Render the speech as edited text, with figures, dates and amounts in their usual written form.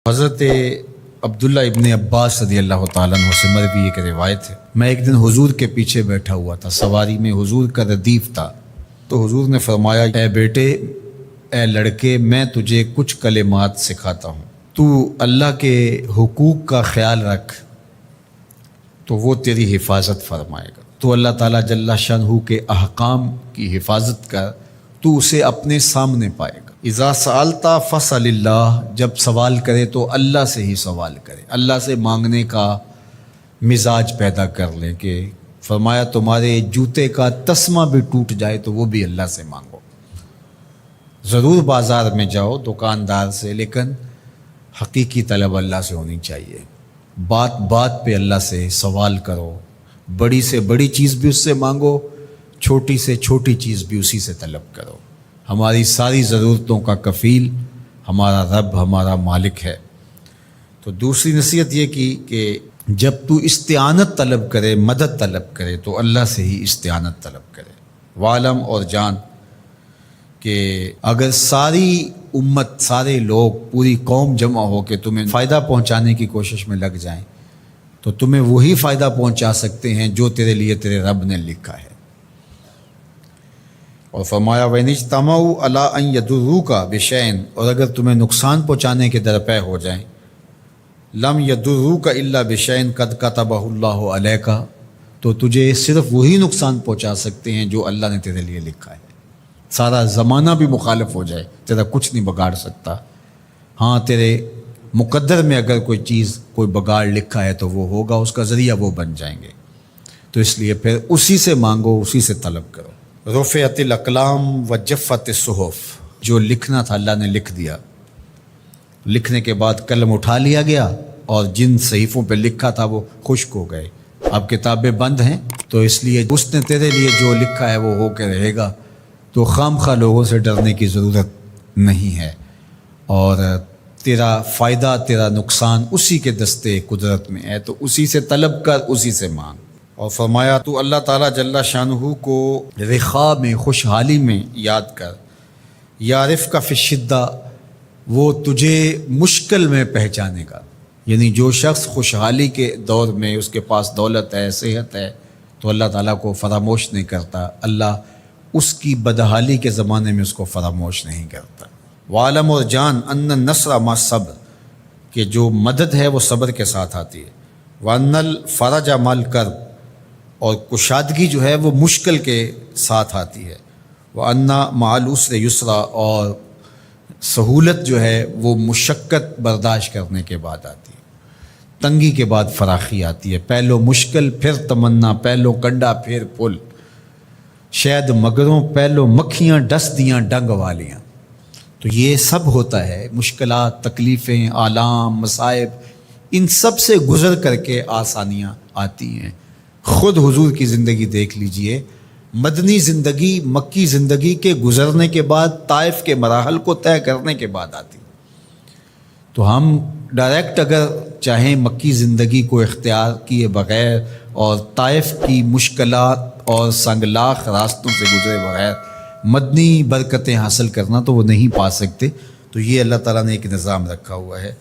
حضرت عبداللہ ابن عباس رضی اللہ تعالیٰ عنہ سے مروی ایک روایت ہے، میں ایک دن حضور کے پیچھے بیٹھا ہوا تھا، سواری میں حضور کا ردیف تھا، تو حضور نے فرمایا اے بیٹے، اے لڑکے، میں تجھے کچھ کلمات سکھاتا ہوں، تو اللہ کے حقوق کا خیال رکھ تو وہ تیری حفاظت فرمائے گا۔ تو اللہ تعالیٰ جل شانہ کے احکام کی حفاظت کر، تو اسے اپنے سامنے پائے گا۔ اذا سألت فاسأل اللہ، جب سوال کرے تو اللہ سے ہی سوال کرے، اللہ سے مانگنے کا مزاج پیدا کر لے کہ فرمایا تمہارے جوتے کا تسمہ بھی ٹوٹ جائے تو وہ بھی اللہ سے مانگو۔ ضرور بازار میں جاؤ دکاندار سے، لیکن حقیقی طلب اللہ سے ہونی چاہیے۔ بات بات پہ اللہ سے سوال کرو، بڑی سے بڑی چیز بھی اس سے مانگو، چھوٹی سے چھوٹی چیز بھی اسی سے طلب کرو۔ ہماری ساری ضرورتوں کا کفیل ہمارا رب، ہمارا مالک ہے۔ تو دوسری نصیحت یہ کی کہ جب تو استعانت طلب کرے، مدد طلب کرے تو اللہ سے ہی استعانت طلب کرے۔ وعلم، اور جان کہ اگر ساری امت، سارے لوگ، پوری قوم جمع ہو کے تمہیں فائدہ پہنچانے کی کوشش میں لگ جائیں تو تمہیں وہی فائدہ پہنچا سکتے ہیں جو تیرے لیے تیرے رب نے لکھا ہے۔ اور فرمایا وَإِنِ اجْتَمَعُوا عَلَىٰ أَن يَضُرُّوكَ بِشَيْءٍ، اور اگر تمہیں نقصان پہنچانے کے درپے ہو جائیں، لَمْ يَضُرُّوكَ إِلَّا بِشَيْءٍ قَدْ كَتَبَهُ اللَّهُ عَلَيْكَ، تو تجھے صرف وہی نقصان پہنچا سکتے ہیں جو اللہ نے تیرے لیے لکھا ہے۔ سارا زمانہ بھی مخالف ہو جائے، تیرا کچھ نہیں بگاڑ سکتا۔ ہاں، تیرے مقدر میں اگر کوئی چیز، کوئی بگاڑ لکھا ہے تو وہ ہوگا، اس کا ذریعہ وہ بن جائیں گے۔ تو اس لیے پھر اسی سے مانگو، اسی سے طلب کرو۔ رفعت الاقلام وجفت الصحف، جو لکھنا تھا اللہ نے لکھ دیا، لکھنے کے بعد قلم اٹھا لیا گیا اور جن صحیفوں پہ لکھا تھا وہ خشک ہو گئے۔ اب کتابیں بند ہیں، تو اس لیے اس نے تیرے لیے جو لکھا ہے وہ ہو کے رہے گا، تو خام خواہ لوگوں سے ڈرنے کی ضرورت نہیں ہے، اور تیرا فائدہ، تیرا نقصان اسی کے دستے قدرت میں ہے، تو اسی سے طلب کر، اسی سے مانگ۔ اور فرمایا تو اللہ تعالیٰ جل شانہ کو رخاء میں، خوشحالی میں یاد کر، یعرف کا فی الشدہ، وہ تجھے مشکل میں پہچانے گا۔ یعنی جو شخص خوشحالی کے دور میں اس کے پاس دولت ہے، صحت ہے، تو اللہ تعالیٰ کو فراموش نہیں کرتا، اللہ اس کی بدحالی کے زمانے میں اس کو فراموش نہیں کرتا۔ وعلم، اور جان، ان النصر مع الصبر، کہ جو مدد ہے وہ صبر کے ساتھ آتی ہے۔ وان الفرج مع الکرب، اور کشادگی جو ہے وہ مشکل کے ساتھ آتی ہے۔ وان مع العسر یسرا، اور سہولت جو ہے وہ مشقت برداشت کرنے کے بعد آتی ہے، تنگی کے بعد فراخی آتی ہے۔ پہلو مشکل، پھر تمنا، پہلو کنڈا پھر پھول، شاید مگروں پہلو مکھیاں ڈس دیاں ڈنگ والیاں۔ تو یہ سب ہوتا ہے، مشکلات، تکلیفیں، آلام، مصائب، ان سب سے گزر کر کے آسانیاں آتی ہیں۔ خود حضور کی زندگی دیکھ لیجئے، مدنی زندگی مکی زندگی کے گزرنے کے بعد، طائف کے مراحل کو طے کرنے کے بعد آتی۔ تو ہم ڈائریکٹ اگر چاہیں مکی زندگی کو اختیار کیے بغیر اور طائف کی مشکلات اور سنگلاخ راستوں سے گزرے بغیر مدنی برکتیں حاصل کرنا، تو وہ نہیں پا سکتے۔ تو یہ اللہ تعالیٰ نے ایک نظام رکھا ہوا ہے۔